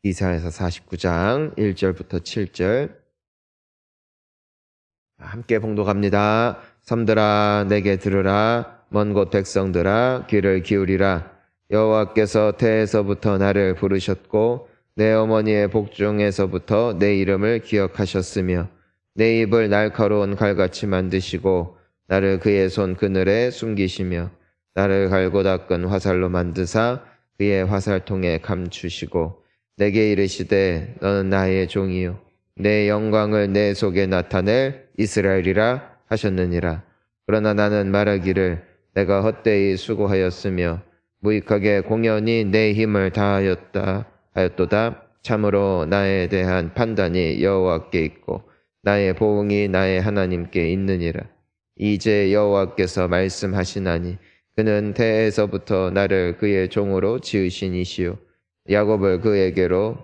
이사야서 49장 1절부터 7절 함께 봉독합니다. 섬들아 내게 들으라. 먼 곳 백성들아 귀를 기울이라. 여호와께서 태에서부터 나를 부르셨고 내 어머니의 복중에서부터 내 이름을 기억하셨으며 내 입을 날카로운 칼같이 만드시고 나를 그의 손 그늘에 숨기시며 나를 갈고 닦은 화살로 만드사 그의 화살통에 감추시고 내게 이르시되 너는 나의 종이요 내 영광을 내 속에 나타낼 이스라엘이라 하셨느니라. 그러나 나는 말하기를 내가 헛되이 수고하였으며 무익하게 공연히 내 힘을 다하였도다. 참으로 나에 대한 판단이 여호와께 있고 나의 보응이 나의 하나님께 있느니라. 이제 여호와께서 말씀하시나니 그는 태에서부터 나를 그의 종으로 지으신 이시요 야곱을 그에게로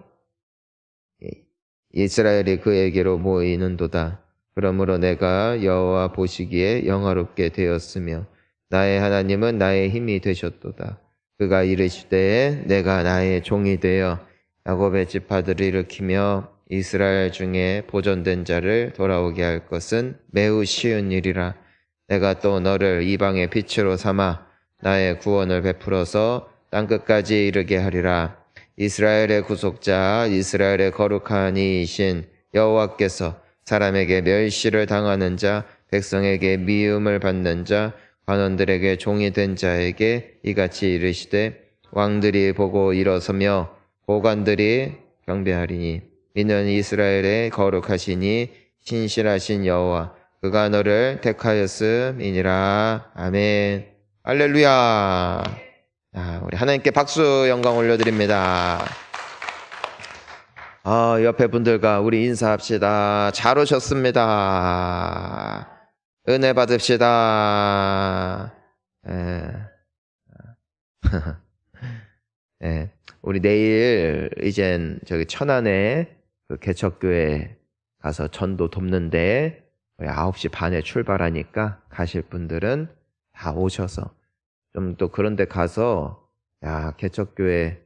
이스라엘이 그에게로 모이는도다. 그러므로 내가 여호와 보시기에 영화롭게 되었으며 나의 하나님은 나의 힘이 되셨도다. 그가 이르시되 내가 나의 종이 되어 야곱의 지파들을 일으키며 이스라엘 중에 보존된 자를 돌아오게 할 것은 매우 쉬운 일이라. 내가 또 너를 이방의 빛으로 삼아 나의 구원을 베풀어서 땅끝까지 이르게 하리라. 이스라엘의 구속자 이스라엘의 거룩한 이이신 여호와께서 사람에게 멸시를 당하는 자 백성에게 미움을 받는 자 관원들에게 종이 된 자에게 이같이 이르시되 왕들이 보고 일어서며 고관들이 경배하리니 이는 이스라엘의 거룩하시니 신실하신 여호와 그가 너를 택하였음이니라. 아멘. 할렐루야. 우리 하나님께 박수 영광 올려드립니다. 옆에 분들과 우리 인사합시다. 잘 오셨습니다. 은혜 받읍시다. 우리 내일 이젠 저기 천안에 그 개척교회 가서 전도 돕는데 9시 반에 출발하니까 가실 분들은 다 오셔서 좀 또 그런 데 가서 개척교회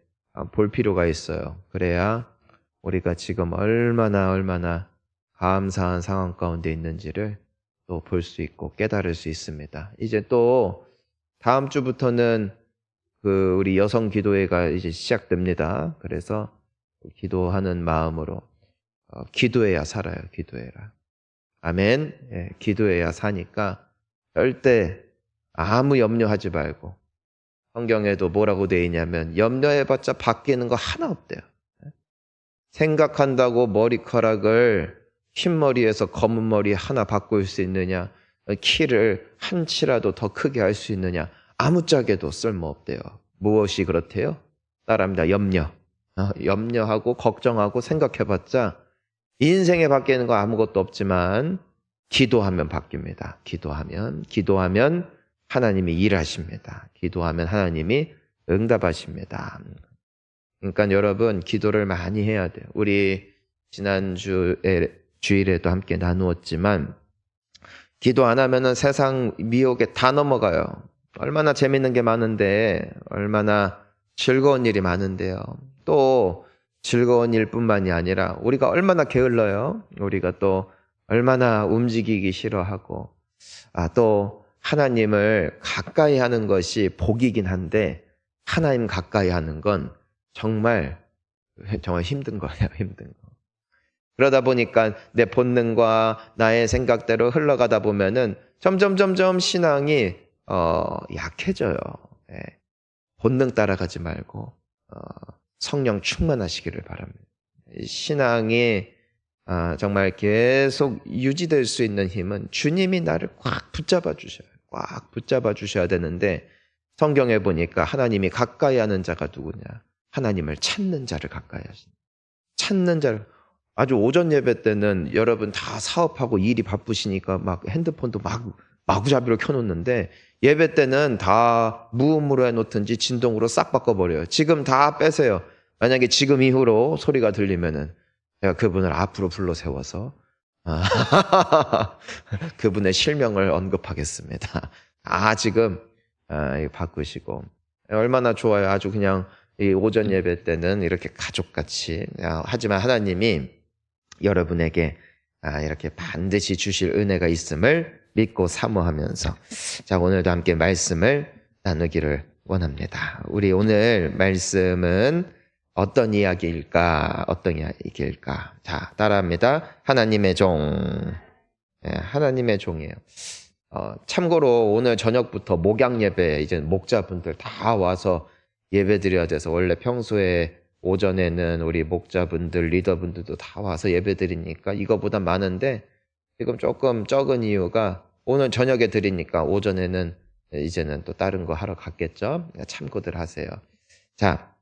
볼 필요가 있어요. 그래야 우리가 지금 얼마나 감사한 상황 가운데 있는지를 또 볼 수 있고 깨달을 수 있습니다. 이제 또 다음 주부터는 그 우리 여성 기도회가 이제 시작됩니다. 그래서 기도하는 마음으로 기도해야 살아요. 기도해라. 아멘. 기도해야 사니까 절대 아무 염려하지 말고 성경에도 뭐라고 되어 있냐면 염려해봤자 바뀌는 거 하나 없대요. 생각한다고 머리카락을 흰머리에서 검은 머리 하나 바꿀 수 있느냐, 키를 한 치라도 더 크게 할 수 있느냐, 아무짝에도 쓸모없대요. 무엇이 그렇대요? 따라합니다. 염려하고 걱정하고 생각해봤자 인생에 바뀌는 거 아무것도 없지만 기도하면 바뀝니다. 기도하면 하나님이 일하십니다. 기도하면 하나님이 응답하십니다. 그러니까 여러분 기도를 많이 해야 돼요. 우리 주일에도 함께 나누었지만 기도 안 하면은 세상 미혹에 다 넘어가요. 얼마나 재밌는 게 많은데 얼마나 즐거운 일이 많은데요. 또 즐거운 일뿐만이 아니라 우리가 얼마나 게을러요. 우리가 또 얼마나 움직이기 싫어하고 또 하나님을 가까이 하는 것이 복이긴 한데 하나님 가까이 하는 건 정말 힘든 거예요. 힘든 거. 그러다 보니까 내 본능과 나의 생각대로 흘러가다 보면은 점점 신앙이 약해져요. 본능 따라가지 말고 성령 충만하시기를 바랍니다. 신앙이 정말 계속 유지될 수 있는 힘은 주님이 나를 꽉 붙잡아 주셔요. 꽉 붙잡아 주셔야 되는데 성경에 보니까 하나님이 가까이 하는 자가 누구냐? 하나님을 찾는 자를 가까이 하신다. 찾는 자를 아주 오전 예배 때는 여러분 다 사업하고 일이 바쁘시니까 막 핸드폰도 마구잡이로 켜놓는데 예배 때는 다 무음으로 해놓든지 진동으로 싹 바꿔버려요. 지금 다 빼세요. 만약에 지금 이후로 소리가 들리면은 제가 그분을 앞으로 불러 세워서 그분의 실명을 언급하겠습니다. 지금 바꾸시고 얼마나 좋아요. 아주 그냥 이 오전 예배 때는 이렇게 가족같이, 하지만 하나님이 여러분에게 이렇게 반드시 주실 은혜가 있음을 믿고 사모하면서, 자, 오늘도 함께 말씀을 나누기를 원합니다. 우리 오늘 말씀은 어떤 이야기일까? 자, 따라합니다. 하나님의 종. 하나님의 종이에요. 참고로 오늘 저녁부터 목양 예배, 이제 목자분들 다 와서 예배 드려야 돼서, 원래 평소에 오전에는 우리 목자분들, 리더분들도 다 와서 예배 드리니까 이거보다 많은데, 지금 조금 적은 이유가 오늘 저녁에 드리니까 오전에는 이제는 또 다른 거 하러 갔겠죠? 참고들 하세요. 자,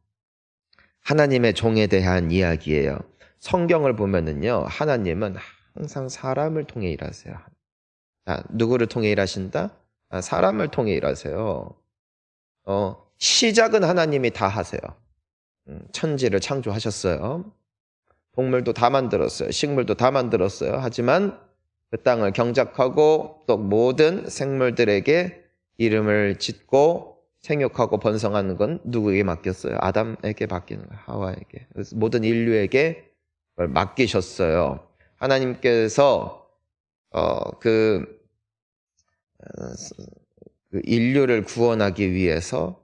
하나님의 종에 대한 이야기예요. 성경을 보면은요, 하나님은 항상 사람을 통해 일하세요. 자, 누구를 통해 일하신다? 사람을 통해 일하세요. 시작은 하나님이 다 하세요. 천지를 창조하셨어요. 동물도 다 만들었어요. 식물도 다 만들었어요. 하지만 그 땅을 경작하고 또 모든 생물들에게 이름을 짓고 생육하고 번성하는 건 누구에게 맡겼어요? 아담에게 맡기는 거예요. 하와에게. 그래서 모든 인류에게 그걸 맡기셨어요. 하나님께서 그 인류를 구원하기 위해서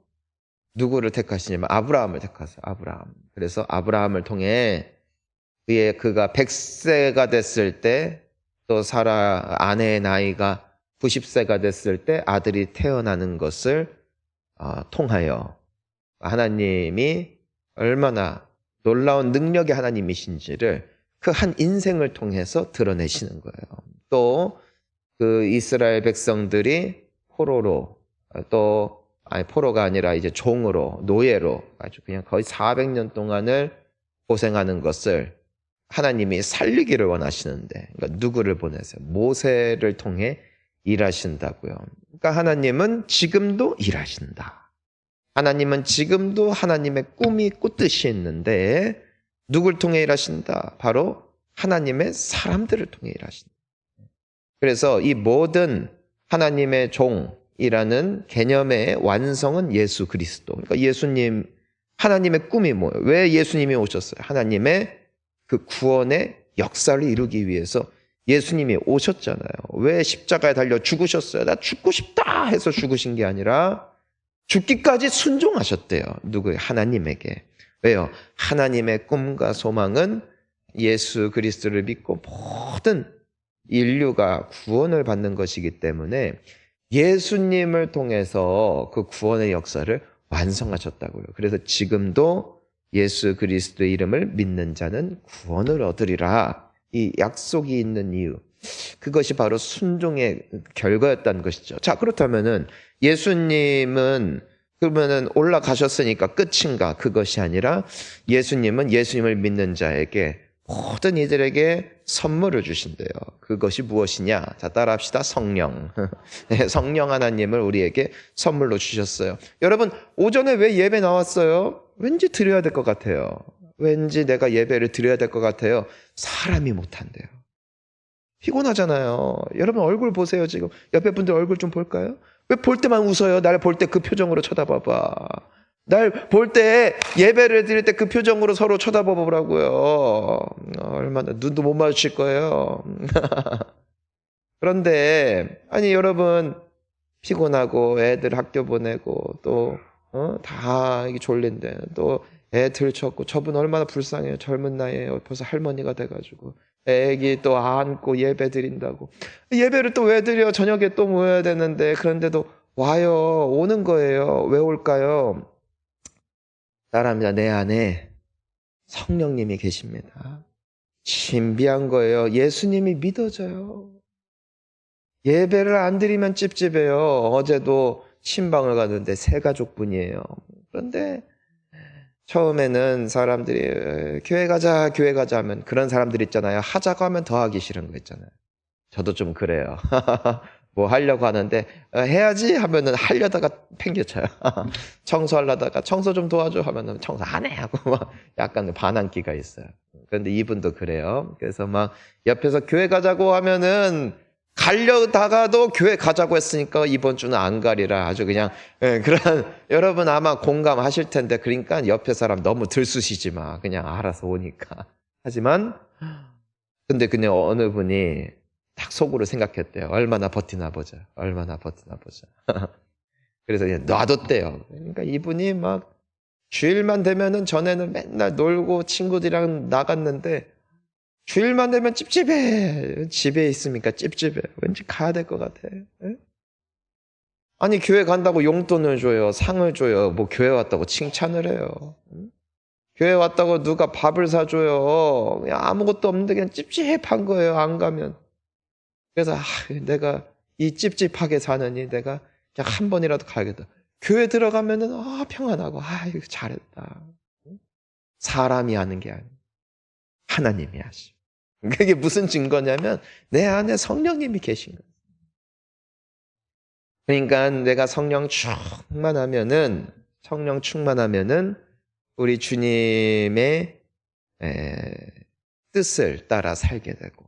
누구를 택하시냐면 아브라함을 택하세요. 아브라함. 그래서 아브라함을 통해 그가 100세가 됐을 때, 또 사라 아내의 나이가 90세가 됐을 때 아들이 태어나는 것을 통하여 하나님이 얼마나 놀라운 능력의 하나님이신지를 그 한 인생을 통해서 드러내시는 거예요. 또 그 이스라엘 백성들이 포로로, 포로가 아니라 이제 종으로, 노예로 아주 그냥 거의 400년 동안을 고생하는 것을 하나님이 살리기를 원하시는데, 그러니까 누구를 보내세요? 모세를 통해 일하신다고요. 그러니까 하나님은 지금도 일하신다. 하나님은 지금도 하나님의 꿈이 꽃뜻이 있는데 누굴 통해 일하신다? 바로 하나님의 사람들을 통해 일하신다. 그래서 이 모든 하나님의 종이라는 개념의 완성은 예수 그리스도. 그러니까 예수님, 하나님의 꿈이 뭐예요? 왜 예수님이 오셨어요? 하나님의 그 구원의 역사를 이루기 위해서 예수님이 오셨잖아요. 왜 십자가에 달려 죽으셨어요? 나 죽고 싶다 해서 죽으신 게 아니라 죽기까지 순종하셨대요. 누구예요? 하나님에게. 왜요? 하나님의 꿈과 소망은 예수 그리스도를 믿고 모든 인류가 구원을 받는 것이기 때문에 예수님을 통해서 그 구원의 역사를 완성하셨다고요. 그래서 지금도 예수 그리스도의 이름을 믿는 자는 구원을 얻으리라. 이 약속이 있는 이유. 그것이 바로 순종의 결과였다는 것이죠. 자, 그렇다면은 예수님은 그러면은 올라가셨으니까 끝인가? 그것이 아니라 예수님은 예수님을 믿는 자에게, 모든 이들에게 선물을 주신대요. 그것이 무엇이냐? 자, 따라합시다. 성령. 성령 하나님을 우리에게 선물로 주셨어요. 여러분, 오전에 왜 예배 나왔어요? 왠지 드려야 될 것 같아요. 왠지 내가 예배를 드려야 될 것 같아요. 사람이 못한대요. 피곤하잖아요. 여러분 얼굴 보세요. 지금 옆에 분들 얼굴 좀 볼까요? 왜 볼 때만 웃어요? 날 볼 때 그 표정으로 쳐다봐봐. 날 볼 때, 예배를 드릴 때 그 표정으로 서로 쳐다봐보라고요. 얼마나 눈도 못 마주칠 거예요. 그런데 아니 여러분, 피곤하고 애들 학교 보내고 또 다 이게 졸린데 또 애 들쳤고, 저분 얼마나 불쌍해요. 젊은 나이에 벌써 할머니가 돼가지고 애기 또 안고 예배 드린다고. 예배를 또 왜 드려? 저녁에 또 모여야 되는데. 그런데도 와요. 오는 거예요. 왜 올까요? 따라합니다. 내 안에 성령님이 계십니다. 신비한 거예요. 예수님이 믿어져요. 예배를 안 드리면 찝찝해요. 어제도 신방을 갔는데 세 가족분이에요. 그런데 처음에는 사람들이 교회 가자 하면, 그런 사람들 있잖아요. 하자고 하면 더 하기 싫은 거 있잖아요. 저도 좀 그래요. 뭐 하려고 하는데 해야지 하면은 하려다가 팽개쳐요. 청소하려다가 청소 좀 도와줘 하면은 청소 안 해 하고 막 약간 반항기가 있어요. 그런데 이분도 그래요. 그래서 막 옆에서 교회 가자고 하면은 가려다가도 교회 가자고 했으니까 이번 주는 안 가리라. 아주 그냥 그런 여러분 아마 공감하실 텐데 그러니까 옆에 사람 너무 들쑤시지 마. 그냥 알아서 오니까. 하지만 근데 그냥 어느 분이 딱 속으로 생각했대요. 얼마나 버티나 보자. 얼마나 버티나 보자. 그래서 그냥 놔뒀대요. 그러니까 이분이 막 주일만 되면은 전에는 맨날 놀고 친구들이랑 나갔는데 주일만 되면 찝찝해. 집에 있으니까 찝찝해. 왠지 가야 될 것 같아. 에? 아니 교회 간다고 용돈을 줘요. 상을 줘요. 뭐 교회 왔다고 칭찬을 해요. 교회 왔다고 누가 밥을 사줘요. 그냥 아무것도 없는데 그냥 찝찝한 거예요. 안 가면. 그래서 내가 이 찝찝하게 사느니 내가 그냥 한 번이라도 가야겠다. 교회 들어가면은 평안하고 이거 잘했다. 사람이 하는 게 아니에요. 하나님이 하시고. 그게 무슨 증거냐면 내 안에 성령님이 계신 거예요. 그러니까 내가 성령 충만하면은 우리 주님의 뜻을 따라 살게 되고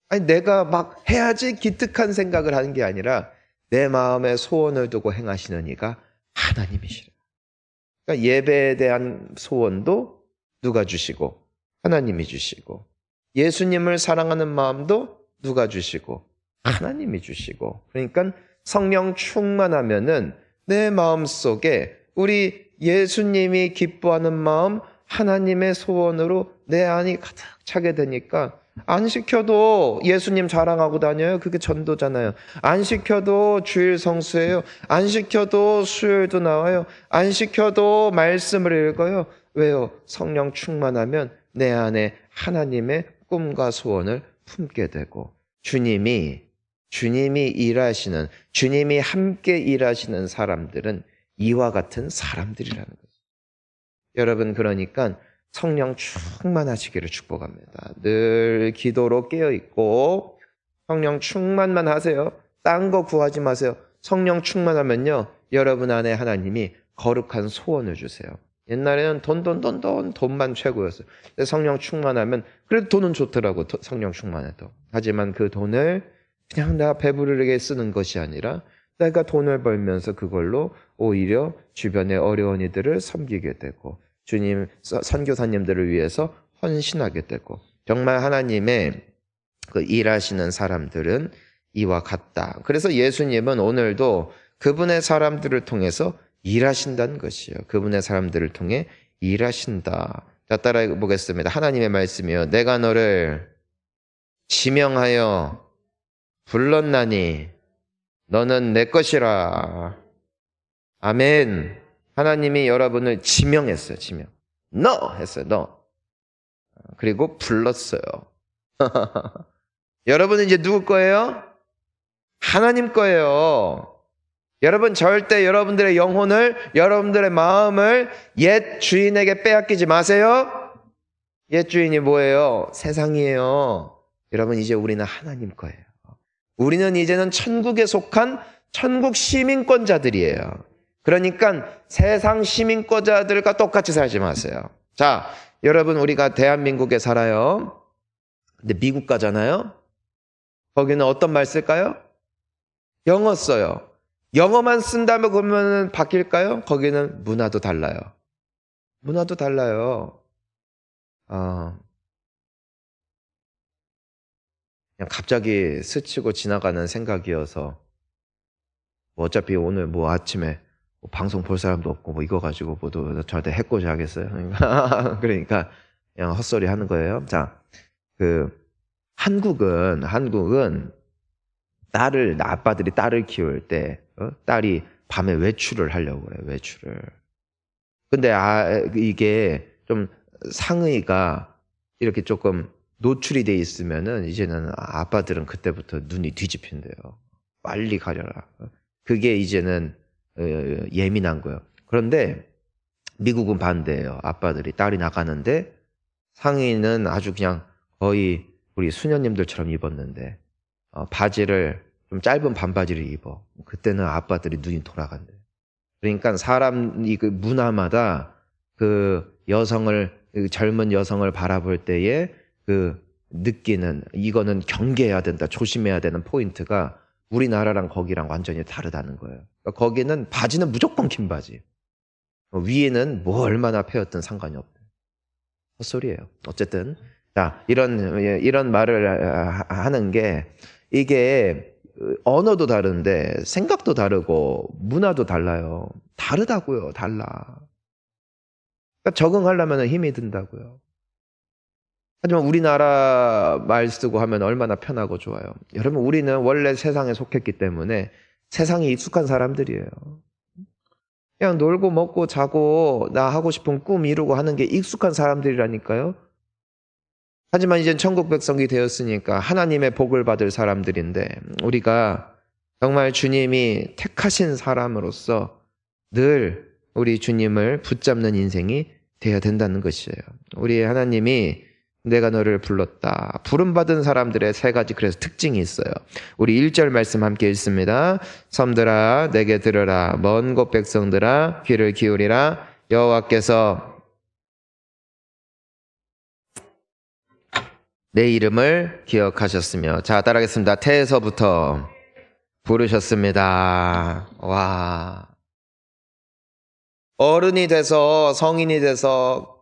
아니 내가 막 해야지 기특한 생각을 하는 게 아니라 내 마음에 소원을 두고 행하시는 이가 하나님이시라. 그러니까 예배에 대한 소원도 누가 주시고 하나님이 주시고 예수님을 사랑하는 마음도 누가 주시고 하나님이 주시고 그러니까 성령 충만하면은 내 마음 속에 우리 예수님이 기뻐하는 마음 하나님의 소원으로 내 안이 가득 차게 되니까 안 시켜도 예수님 자랑하고 다녀요. 그게 전도잖아요. 안 시켜도 주일 성수해요. 안 시켜도 수요일도 나와요. 안 시켜도 말씀을 읽어요. 왜요? 성령 충만하면 내 안에 하나님의 꿈과 소원을 품게 되고 주님이 일하시는 주님이 함께 일하시는 사람들은 이와 같은 사람들이라는 거죠. 여러분 그러니까 성령 충만하시기를 축복합니다. 늘 기도로 깨어있고 성령 충만만 하세요. 딴 거 구하지 마세요. 성령 충만하면요. 여러분 안에 하나님이 거룩한 소원을 주세요. 옛날에는 돈만 최고였어요. 근데 성령 충만하면 그래도 돈은 좋더라고. 성령 충만해도. 하지만 그 돈을 그냥 나 배부르게 쓰는 것이 아니라 내가 돈을 벌면서 그걸로 오히려 주변의 어려운 이들을 섬기게 되고 주님 선교사님들을 위해서 헌신하게 되고 정말 하나님의 그 일하시는 사람들은 이와 같다. 그래서 예수님은 오늘도 그분의 사람들을 통해서 일하신다는 것이에요. 그분의 사람들을 통해 일하신다. 자, 따라해 보겠습니다. 하나님의 말씀이요. 내가 너를 지명하여 불렀나니 너는 내 것이라. 아멘. 하나님이 여러분을 지명했어요. 지명. 너 했어요. 너. 그리고 불렀어요. 여러분은 이제 누구 거예요? 하나님 거예요. 여러분 절대 여러분들의 영혼을 여러분들의 마음을 옛 주인에게 빼앗기지 마세요. 옛 주인이 뭐예요? 세상이에요. 여러분 이제 우리는 하나님 거예요. 우리는 이제는 천국에 속한 천국 시민권자들이에요. 그러니까 세상 시민권자들과 똑같이 살지 마세요. 자, 여러분 우리가 대한민국에 살아요. 근데 미국 가잖아요. 거기는 어떤 말 쓸까요? 영어 써요. 영어만 쓴다면 그러면 바뀔까요? 거기는 문화도 달라요. 문화도 달라요. 그냥 갑자기 스치고 지나가는 생각이어서 뭐 어차피 오늘 뭐 아침에 뭐 방송 볼 사람도 없고 뭐 이거 가지고 모두 저한테 해코지 하겠어요. 그러니까 그냥 헛소리 하는 거예요. 자, 한국은 아빠들이 딸을 키울 때 딸이 밤에 외출을 하려고 해요. 외출을. 근데 이게 좀 상의가 이렇게 조금 노출이 돼 있으면은 이제는 아빠들은 그때부터 눈이 뒤집힌대요. 빨리 가려라. 그게 이제는 예민한 거예요. 그런데 미국은 반대예요. 아빠들이 딸이 나가는데 상의는 아주 그냥 거의 우리 수녀님들처럼 입었는데 바지를 좀 짧은 반바지를 입어. 그때는 아빠들이 눈이 돌아간대요. 그러니까 사람이 그 문화마다 그 젊은 여성을 바라볼 때의 그 느끼는, 이거는 경계해야 된다, 조심해야 되는 포인트가 우리나라랑 거기랑 완전히 다르다는 거예요. 그러니까 거기는 바지는 무조건 긴 바지. 위에는 뭐 얼마나 패였든 상관이 없다. 헛소리예요. 어쨌든 자, 이런 말을 하는 게, 이게 언어도 다른데 생각도 다르고 문화도 달라요. 다르다고요. 달라. 그러니까 적응하려면 힘이 든다고요. 하지만 우리나라 말 쓰고 하면 얼마나 편하고 좋아요. 여러분, 우리는 원래 세상에 속했기 때문에 세상에 익숙한 사람들이에요. 그냥 놀고 먹고 자고 나 하고 싶은 꿈 이루고 하는 게 익숙한 사람들이라니까요. 하지만 이젠 천국 백성이 되었으니까 하나님의 복을 받을 사람들인데, 우리가 정말 주님이 택하신 사람으로서 늘 우리 주님을 붙잡는 인생이 되어야 된다는 것이에요. 우리 하나님이 내가 너를 불렀다. 부름받은 사람들의 세 가지 그래서 특징이 있어요. 우리 1절 말씀 함께 읽습니다. 섬들아 내게 들으라. 먼 곳 백성들아 귀를 기울이라. 여호와께서 내 이름을 기억하셨으며. 자, 따라하겠습니다. 태에서부터 부르셨습니다. 와. 어른이 돼서 성인이 돼서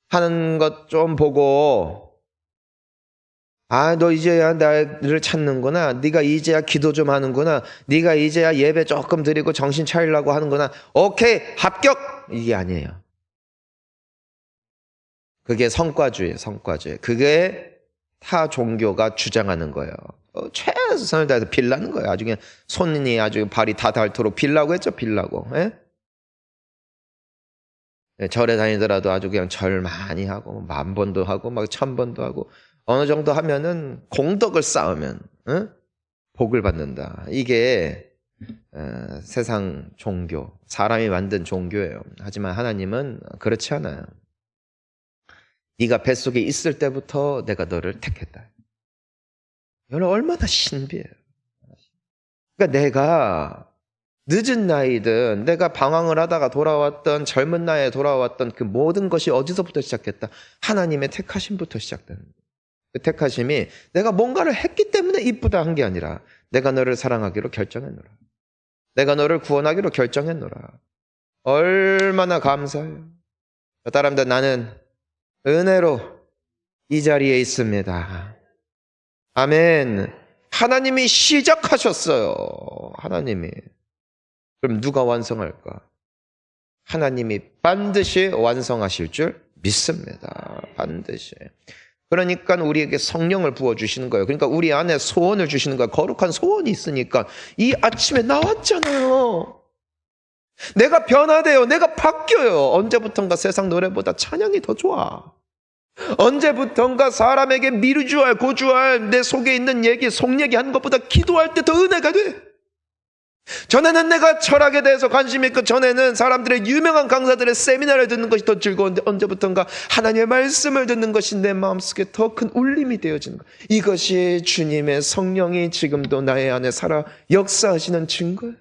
하는 것 좀 보고, 아, 너 이제야 나를 찾는구나. 네가 이제야 기도 좀 하는구나. 네가 이제야 예배 조금 드리고 정신 차리려고 하는구나. 오케이, 합격! 이게 아니에요. 그게 성과주의예요, 성과주의. 그게 타 종교가 주장하는 거예요. 최선을 다해서 빌라는 거예요. 아주 그냥 손이 아주 발이 다 닳도록 빌라고 했죠, 빌라고. 예? 절에 다니더라도 아주 그냥 절 많이 하고 10,000번도 하고 막 1,000번도 하고 어느 정도 하면은 공덕을 쌓으면 복을 받는다. 이게 세상 종교, 사람이 만든 종교예요. 하지만 하나님은 그렇지 않아요. 네가 뱃속에 있을 때부터 내가 너를 택했다. 여러분 얼마나 신비해요. 그러니까 내가 늦은 나이든 내가 방황을 하다가 돌아왔던 젊은 나이에 돌아왔던 그 모든 것이 어디서부터 시작했다? 하나님의 택하심부터 시작되는 거예요. 그 택하심이 내가 뭔가를 했기 때문에 이쁘다 한 게 아니라 내가 너를 사랑하기로 결정했노라. 내가 너를 구원하기로 결정했노라. 얼마나 감사해요. 따라합니다. 나는 은혜로 이 자리에 있습니다. 아멘. 하나님이 시작하셨어요. 하나님이. 그럼 누가 완성할까? 하나님이 반드시 완성하실 줄 믿습니다. 반드시. 그러니까 우리에게 성령을 부어주시는 거예요. 그러니까 우리 안에 소원을 주시는 거예요. 거룩한 소원이 있으니까. 이 아침에 나왔잖아요. 내가 변화돼요. 내가 바뀌어요. 언제부턴가 세상 노래보다 찬양이 더 좋아. 언제부턴가 사람에게 미루주알 고주알 내 속에 있는 얘기 속 얘기하는 것보다 기도할 때 더 은혜가 돼. 전에는 내가 철학에 대해서 관심이 있고 전에는 사람들의 유명한 강사들의 세미나를 듣는 것이 더 즐거운데 언제부턴가 하나님의 말씀을 듣는 것이 내 마음속에 더 큰 울림이 되어지는 것. 이것이 주님의 성령이 지금도 나의 안에 살아 역사하시는 증거예요.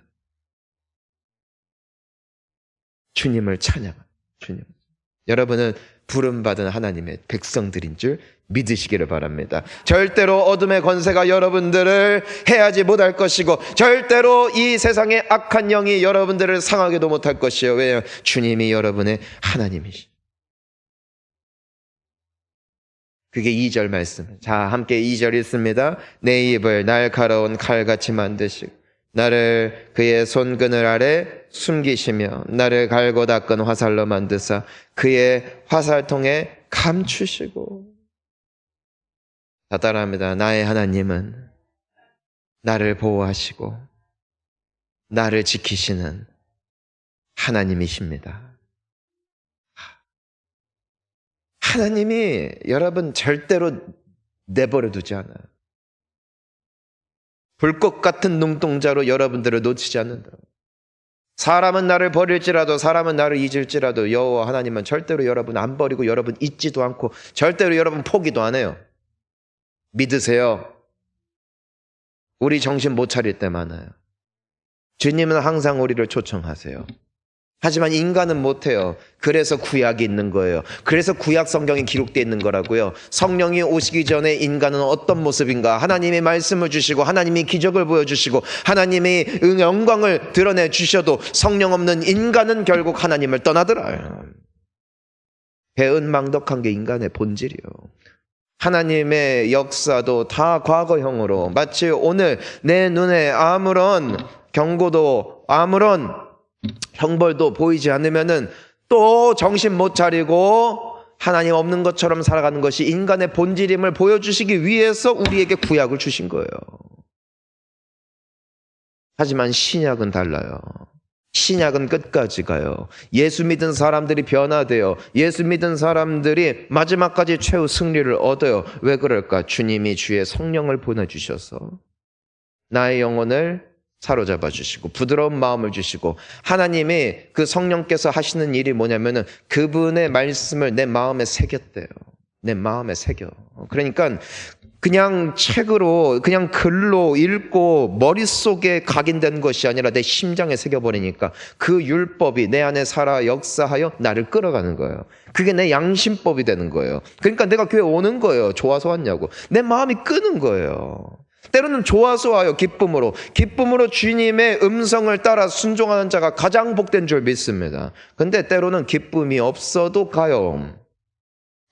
주님을 찬양하는 주님. 여러분은 부름받은 하나님의 백성들인 줄 믿으시기를 바랍니다. 절대로 어둠의 권세가 여러분들을 해하지 못할 것이고 절대로 이 세상의 악한 영이 여러분들을 상하게도 못할 것이요. 왜요? 주님이 여러분의 하나님이시. 그게 2절 말씀. 자, 함께 2절 읽습니다. 내 입을 날카로운 칼같이 만드시고 나를 그의 손그늘 아래 숨기시며 나를 갈고 닦은 화살로 만드사 그의 화살통에 감추시고. 다 따라합니다. 나의 하나님은 나를 보호하시고 나를 지키시는 하나님이십니다. 하나님이 여러분 절대로 내버려 두지 않아요. 불꽃 같은 눈동자로 여러분들을 놓치지 않는다. 사람은 나를 버릴지라도 사람은 나를 잊을지라도 여호와 하나님은 절대로 여러분 안 버리고 여러분 잊지도 않고 절대로 여러분 포기도 안 해요. 믿으세요. 우리 정신 못 차릴 때 많아요. 주님은 항상 우리를 초청하세요. 하지만 인간은 못해요. 그래서 구약이 있는 거예요. 그래서 구약 성경이 기록되어 있는 거라고요. 성령이 오시기 전에 인간은 어떤 모습인가? 하나님이 말씀을 주시고 하나님이 기적을 보여주시고 하나님이 영광을 드러내 주셔도 성령 없는 인간은 결국 하나님을 떠나더라. 배은망덕한 게 인간의 본질이요. 하나님의 역사도 다 과거형으로, 마치 오늘 내 눈에 아무런 경고도 아무런 형벌도 보이지 않으면은 또 정신 못 차리고 하나님 없는 것처럼 살아가는 것이 인간의 본질임을 보여주시기 위해서 우리에게 구약을 주신 거예요. 하지만 신약은 달라요. 신약은 끝까지 가요. 예수 믿은 사람들이 변화돼요. 예수 믿은 사람들이 마지막까지 최후 승리를 얻어요. 왜 그럴까? 주님이 주의 성령을 보내주셔서 나의 영혼을 사로잡아 주시고 부드러운 마음을 주시고, 하나님이 그 성령께서 하시는 일이 뭐냐면은 그분의 말씀을 내 마음에 새겼대요. 내 마음에 새겨. 그러니까 그냥 책으로 그냥 글로 읽고 머릿속에 각인된 것이 아니라 내 심장에 새겨버리니까 그 율법이 내 안에 살아 역사하여 나를 끌어가는 거예요. 그게 내 양심법이 되는 거예요. 그러니까 내가 교회 오는 거예요. 좋아서 왔냐고. 내 마음이 끄는 거예요. 때로는 좋아서 와요. 기쁨으로 주님의 음성을 따라 순종하는 자가 가장 복된 줄 믿습니다. 근데 때로는 기쁨이 없어도 가요.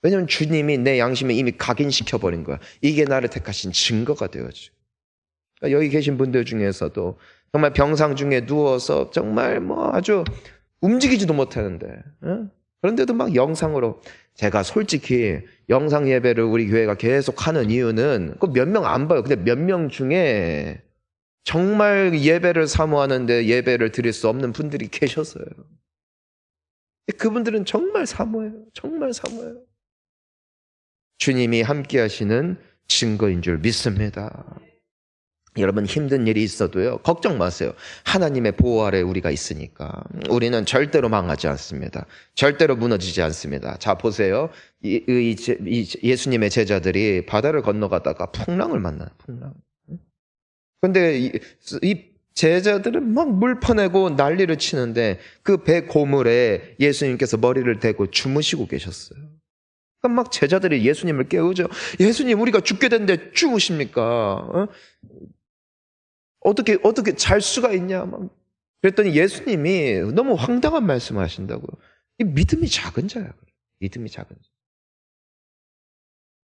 왜냐하면 주님이 내 양심에 이미 각인시켜버린 거야. 이게 나를 택하신 증거가 되어지. 그러니까 여기 계신 분들 중에서도 정말 병상 중에 누워서 정말 아주 움직이지도 못하는데, 그런데도 막 영상으로, 제가 솔직히 영상 예배를 우리 교회가 계속 하는 이유는 그 몇 명 안 봐요. 근데 몇 명 중에 정말 예배를 사모하는데 예배를 드릴 수 없는 분들이 계셨어요. 그분들은 정말 사모해요. 정말 사모해요. 주님이 함께 하시는 증거인 줄 믿습니다. 여러분, 힘든 일이 있어도요, 걱정 마세요. 하나님의 보호 아래 우리가 있으니까 우리는 절대로 망하지 않습니다. 절대로 무너지지 않습니다. 자, 보세요. 예수님의 제자들이 바다를 건너가다가 풍랑을 만나요. 풍랑. 그런데 이 제자들은 막 물 퍼내고 난리를 치는데 그 배 고물에 예수님께서 머리를 대고 주무시고 계셨어요. 그러니까 막 제자들이 예수님을 깨우죠. 예수님, 우리가 죽게 됐는데 죽으십니까? 어떻게 잘 수가 있냐? 막 그랬더니 예수님이 너무 황당한 말씀을 하신다고요. 이 믿음이 작은 자야. 믿음이 작은 자.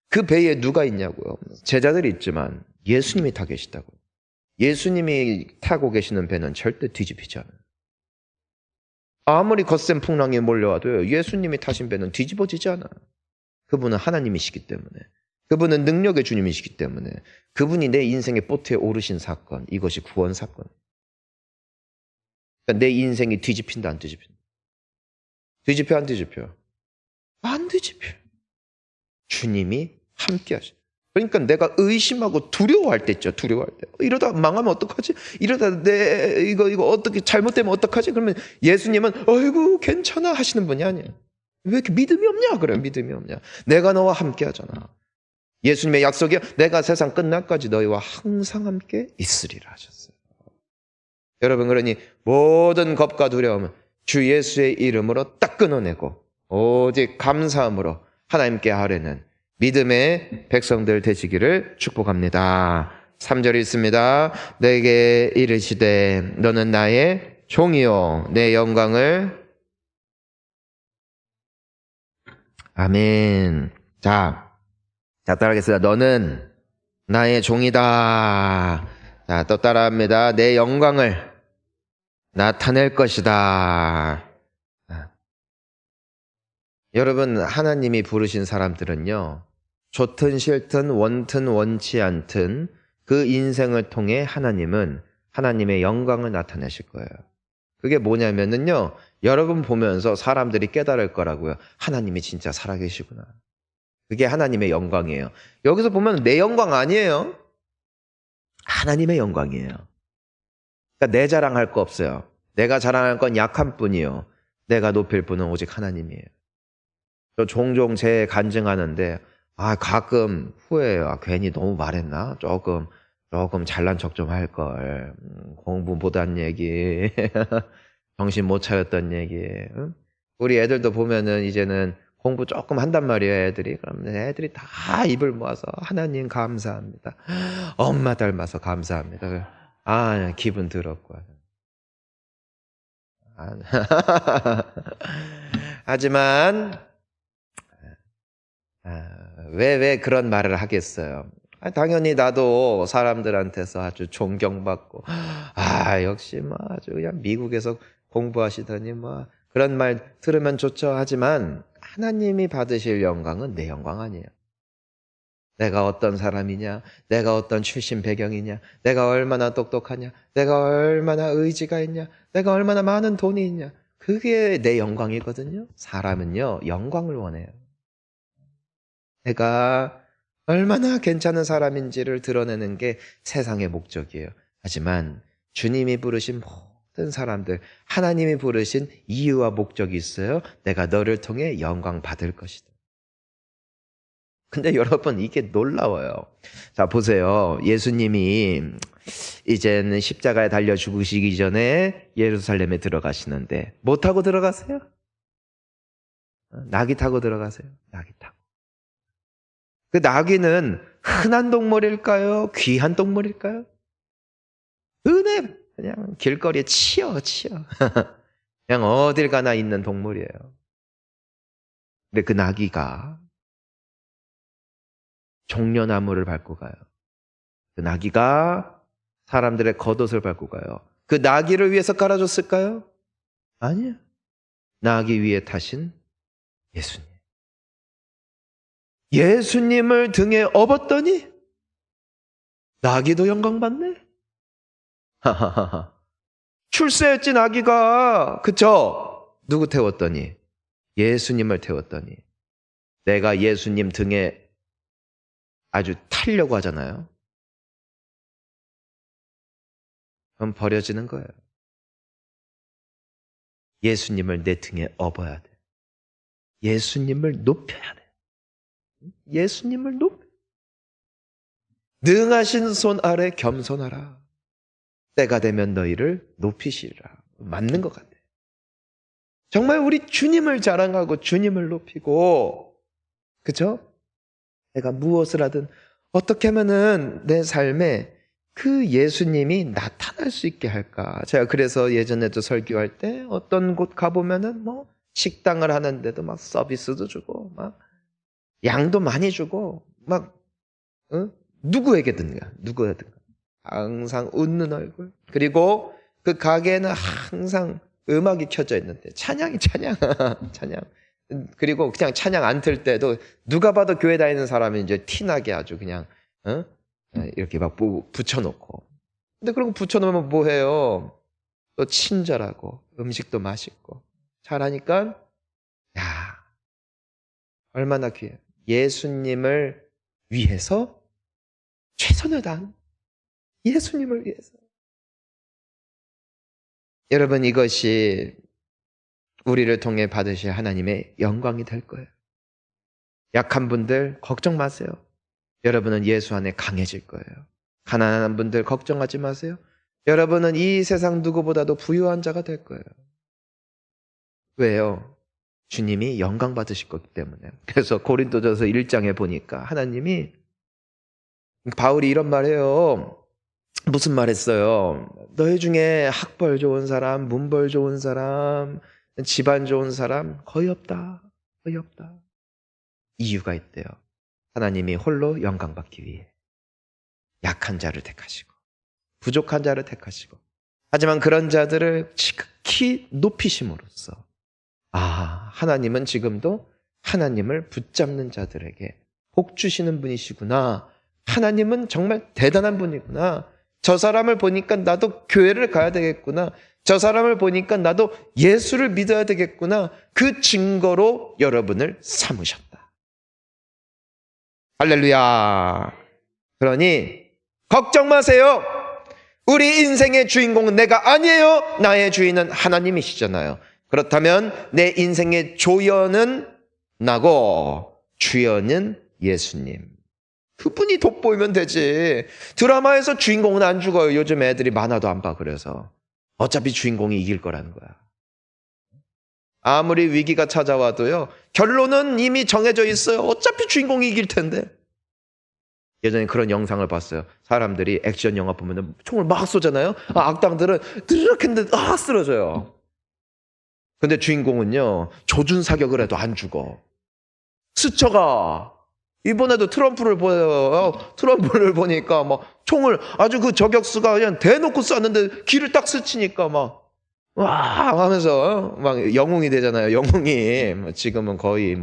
그 배에 누가 있냐고요? 제자들이 있지만 예수님이 타 계시다고요. 예수님이 타고 계시는 배는 절대 뒤집히지 않아요. 아무리 거센 풍랑이 몰려와도요, 예수님이 타신 배는 뒤집어지지 않아요. 그분은 하나님이시기 때문에, 그분은 능력의 주님이시기 때문에, 그분이 내 인생의 보트에 오르신 사건, 이것이 구원 사건. 그러니까 내 인생이 뒤집힌다, 안 뒤집힌다? 뒤집혀, 안 뒤집혀? 안 뒤집혀. 주님이 함께 하셔. 그러니까 내가 의심하고 두려워할 때 있죠. 두려워할 때. 이러다 망하면 어떡하지? 이러다 이거 어떻게 잘못되면 어떡하지? 그러면 예수님은 어이구 괜찮아 하시는 분이 아니에요. 왜 이렇게 믿음이 없냐? 그래, 믿음이 없냐? 내가 너와 함께 하잖아. 예수님의 약속이요, 내가 세상 끝날까지 너희와 항상 함께 있으리라 하셨어요. 여러분, 그러니 모든 겁과 두려움은 주 예수의 이름으로 딱 끊어내고 오직 감사함으로 하나님께 하려는 믿음의 백성들 되시기를 축복합니다. 3절 있습니다. 내게 이르시되 너는 나의 종이요 내 영광을. 아멘. 자, 따라하겠습니다. 너는 나의 종이다. 자, 또 따라합니다. 내 영광을 나타낼 것이다. 여러분, 하나님이 부르신 사람들은요, 좋든 싫든 원든 원치 않든 그 인생을 통해 하나님은 하나님의 영광을 나타내실 거예요. 그게 뭐냐면요, 여러분 보면서 사람들이 깨달을 거라고요. 하나님이 진짜 살아계시구나. 그게 하나님의 영광이에요. 여기서 보면 내 영광 아니에요. 하나님의 영광이에요. 그러니까 내 자랑할 거 없어요. 내가 자랑할 건 약한 뿐이요, 내가 높일 분은 오직 하나님이에요. 저 종종 제 간증하는데 가끔 후회해요. 괜히 너무 말했나? 조금 잘난 척 좀 할 걸. 공부 못한 얘기. 정신 못 차렸던 얘기예요. 응? 우리 애들도 보면은 이제는 공부 조금 한단 말이에요, 애들이. 그러면 애들이 다 입을 모아서 하나님 감사합니다. 엄마 닮아서 감사합니다. 아, 기분 더럽고. 하지만 왜 그런 말을 하겠어요? 당연히 나도 사람들한테서 아주 존경받고 역시 뭐 아주 그냥 미국에서 공부하시더니 뭐 그런 말 들으면 좋죠. 하지만 하나님이 받으실 영광은 내 영광 아니에요. 내가 어떤 사람이냐, 내가 어떤 출신 배경이냐, 내가 얼마나 똑똑하냐, 내가 얼마나 의지가 있냐, 내가 얼마나 많은 돈이 있냐, 그게 내 영광이거든요. 사람은요, 영광을 원해요. 내가 얼마나 괜찮은 사람인지를 드러내는 게 세상의 목적이에요. 하지만 주님이 부르신 모든 사람들, 하나님이 부르신 이유와 목적이 있어요. 내가 너를 통해 영광 받을 것이다. 근데 여러분, 이게 놀라워요. 자, 보세요. 예수님이 이제는 십자가에 달려 죽으시기 전에 예루살렘에 들어가시는데 뭐 타고 들어가세요? 나귀 타고 들어가세요. 나귀 타고. 그 나귀는 흔한 동물일까요? 귀한 동물일까요? 은혜, 그냥 길거리에 치여. 그냥 어딜 가나 있는 동물이에요. 근데 그 나귀가 종려나무를 밟고 가요. 그 나귀가 사람들의 겉옷을 밟고 가요. 그 나귀를 위해서 깔아줬을까요? 아니요. 나귀 위에 타신 예수님. 예수님을 등에 업었더니 나귀도 영광받네. 하하하하. 출세했지 나귀가. 그쵸? 누구 태웠더니? 예수님을 태웠더니. 내가 예수님 등에 아주 타려고 하잖아요. 그럼 버려지는 거예요. 예수님을 내 등에 업어야 돼. 예수님을 높여야 돼. 예수님을 능하신 손 아래 겸손하라. 때가 되면 너희를 높이시리라. 맞는 것 같아요. 정말 우리 주님을 자랑하고 주님을 높이고, 그죠? 내가 무엇을 하든 어떻게 하면은 내 삶에 그 예수님이 나타날 수 있게 할까? 제가 그래서 예전에도 설교할 때 어떤 곳 가보면은 뭐 식당을 하는데도 막 서비스도 주고 막 양도 많이 주고 막 누구에게든가 항상 웃는 얼굴, 그리고 그 가게에는 항상 음악이 켜져 있는데 찬양 그리고 그냥 찬양 안 틀 때도 누가 봐도 교회 다니는 사람이 이제 티나게 아주 그냥 이렇게 막 붙여놓고. 근데 그런 거 붙여놓으면 뭐 해요? 또 친절하고 음식도 맛있고 잘하니까 야, 얼마나 귀해요. 예수님을 위해서 최선을 다한 예수님을 위해서. 여러분, 이것이 우리를 통해 받으실 하나님의 영광이 될 거예요. 약한 분들 걱정 마세요. 여러분은 예수 안에 강해질 거예요. 가난한 분들 걱정하지 마세요. 여러분은 이 세상 누구보다도 부유한 자가 될 거예요. 왜요? 주님이 영광 받으실 거기 때문에. 그래서 고린도전서 1장에 보니까 하나님이, 바울이 이런 말해요. 무슨 말 했어요? 너희 중에 학벌 좋은 사람, 문벌 좋은 사람, 집안 좋은 사람 거의 없다. 이유가 있대요. 하나님이 홀로 영광 받기 위해 약한 자를 택하시고 부족한 자를 택하시고, 하지만 그런 자들을 지극히 높이심으로써 하나님은 지금도 하나님을 붙잡는 자들에게 복 주시는 분이시구나. 하나님은 정말 대단한 분이구나. 저 사람을 보니까 나도 교회를 가야 되겠구나. 저 사람을 보니까 나도 예수를 믿어야 되겠구나. 그 증거로 여러분을 삼으셨다. 할렐루야. 그러니 걱정 마세요. 우리 인생의 주인공은 내가 아니에요. 나의 주인은 하나님이시잖아요. 그렇다면 내 인생의 조연은 나고 주연은 예수님. 그분이 돋보이면 되지. 드라마에서 주인공은 안 죽어요. 요즘 애들이 만화도 안 봐. 그래서 어차피 주인공이 이길 거라는 거야. 아무리 위기가 찾아와도요. 결론은 이미 정해져 있어요. 어차피 주인공이 이길 텐데. 예전에 그런 영상을 봤어요. 사람들이 액션 영화 보면 총을 막 쏘잖아요. 악당들은 드르륵 했는데 쓰러져요. 근데 주인공은요. 조준사격을 해도 안 죽어. 스쳐가. 이번에도 트럼프를 보여요. 트럼프를 보니까 막 총을 아주 그 저격수가 그냥 대놓고 쐈는데 귀를 딱 스치니까 막 와 하면서 막 영웅이 되잖아요. 영웅이 지금은 거의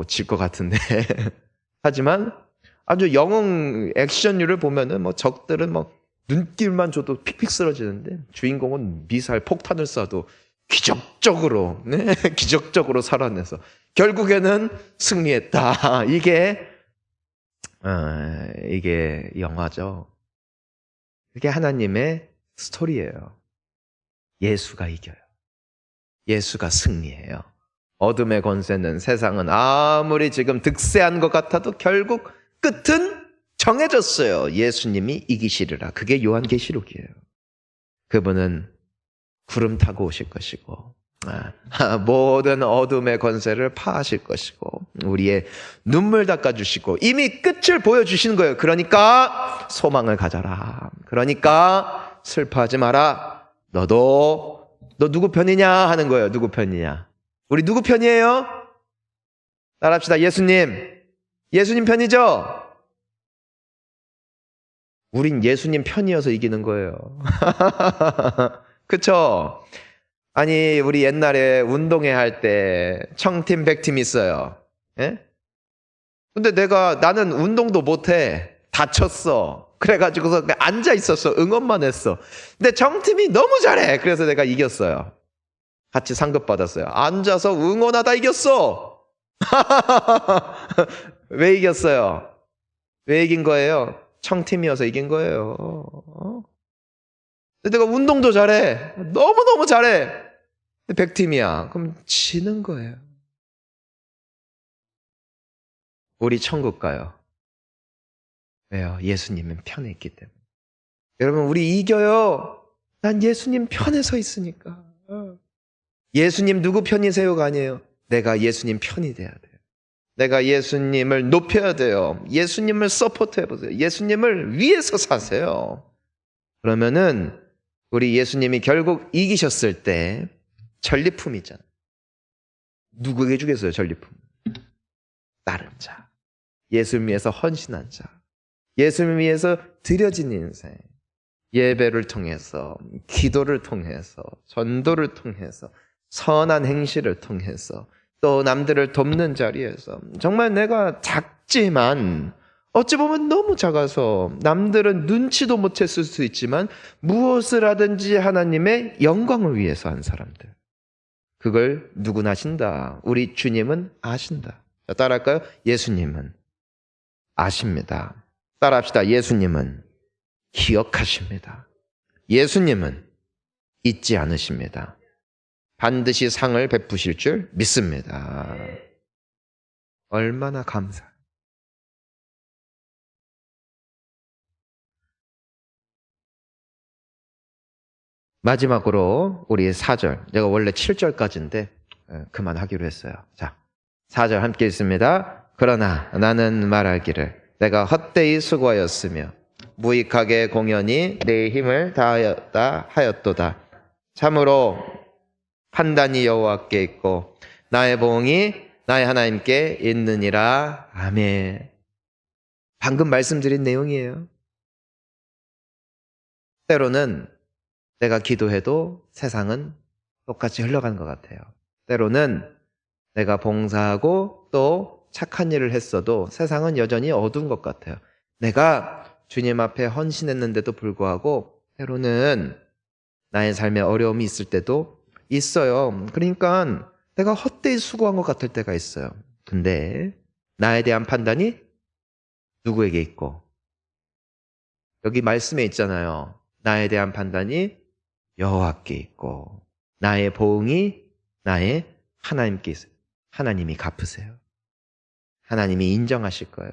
질 것 같은데 하지만 아주 영웅 액션류를 보면은 적들은 눈길만 줘도 픽픽 쓰러지는데 주인공은 미사일 폭탄을 쏴도 기적적으로 기적적으로 살아내서 결국에는 승리했다. 이게 영화죠. 이게 하나님의 스토리예요. 예수가 이겨요. 예수가 승리해요. 어둠의 권세는 세상은 아무리 지금 득세한 것 같아도 결국 끝은 정해졌어요. 예수님이 이기시리라. 그게 요한계시록이에요. 그분은 구름 타고 오실 것이고 모든 어둠의 권세를 파하실 것이고 우리의 눈물 닦아주시고 이미 끝을 보여주시는 거예요. 그러니까 소망을 가져라. 그러니까 슬퍼하지 마라. 너 누구 편이냐 하는 거예요. 누구 편이냐. 우리 누구 편이에요? 따라합시다. 예수님 편이죠? 우린 예수님 편이어서 이기는 거예요. 그쵸? 아니 우리 옛날에 운동회 할 때 청팀 백팀 있어요. 예? 근데 나는 운동도 못해. 다쳤어. 그래가지고서 그냥 앉아 있었어. 응원만 했어. 근데 정팀이 너무 잘해. 그래서 내가 이겼어요. 같이 상급 받았어요. 앉아서 응원하다 이겼어. 왜 이겼어요? 왜 이긴 거예요? 청팀이어서 이긴 거예요. 근데 내가 운동도 잘해. 너무너무 잘해. 근데 100팀이야. 그럼 지는 거예요. 우리 천국 가요. 왜요? 예수님은 편에 있기 때문에. 여러분 우리 이겨요. 난 예수님 편에 서 있으니까. 예수님 누구 편이세요가 아니에요. 내가 예수님 편이 돼야 돼요. 내가 예수님을 높여야 돼요. 예수님을 서포트해보세요. 예수님을 위해서 사세요. 그러면은 우리 예수님이 결국 이기셨을 때 전리품이 있잖아요. 누구에게 주겠어요? 전리품. 다른 자. 예수를 위해서 헌신한 자. 예수를 위해서 드려진 인생. 예배를 통해서, 기도를 통해서, 전도를 통해서, 선한 행실을 통해서, 또 남들을 돕는 자리에서 정말 내가 작지만 어찌 보면 너무 작아서 남들은 눈치도 못 챘을 수 있지만 무엇을 하든지 하나님의 영광을 위해서 한 사람들. 그걸 누구나 아신다. 우리 주님은 아신다. 자, 따라할까요? 예수님은 아십니다. 따라합시다. 예수님은 기억하십니다. 예수님은 잊지 않으십니다. 반드시 상을 베푸실 줄 믿습니다. 얼마나 감사해요. 마지막으로 우리 4절. 내가 원래 7절까지인데 그만하기로 했어요. 자, 4절 함께 읽습니다. 그러나 나는 말하기를 내가 헛되이 수고하였으며 무익하게 공연히 내 힘을 다하였다 하였도다. 참으로 판단이 여호와께 있고 나의 보응이 나의 하나님께 있느니라. 아멘. 방금 말씀드린 내용이에요. 때로는 내가 기도해도 세상은 똑같이 흘러가는 것 같아요. 때로는 내가 봉사하고 또 착한 일을 했어도 세상은 여전히 어두운 것 같아요. 내가 주님 앞에 헌신했는데도 불구하고 때로는 나의 삶에 어려움이 있을 때도 있어요. 그러니까 내가 헛되이 수고한 것 같을 때가 있어요. 근데 나에 대한 판단이 누구에게 있고 여기 말씀에 있잖아요. 나에 대한 판단이 여호와께 있고 나의 보응이 나의 하나님께 있어요. 하나님이 갚으세요. 하나님이 인정하실 거예요.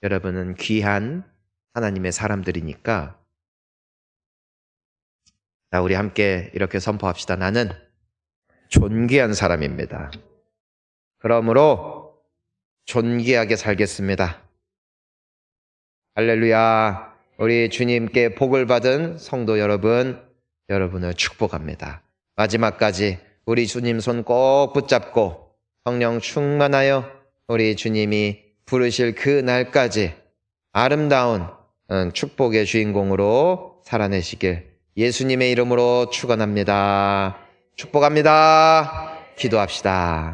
여러분은 귀한 하나님의 사람들이니까 자, 우리 함께 이렇게 선포합시다. 나는 존귀한 사람입니다. 그러므로 존귀하게 살겠습니다. 할렐루야. 우리 주님께 복을 받은 성도 여러분, 여러분을 축복합니다. 마지막까지 우리 주님 손 꼭 붙잡고 성령 충만하여 우리 주님이 부르실 그 날까지 아름다운 축복의 주인공으로 살아내시길 예수님의 이름으로 축원합니다. 축복합니다. 기도합시다.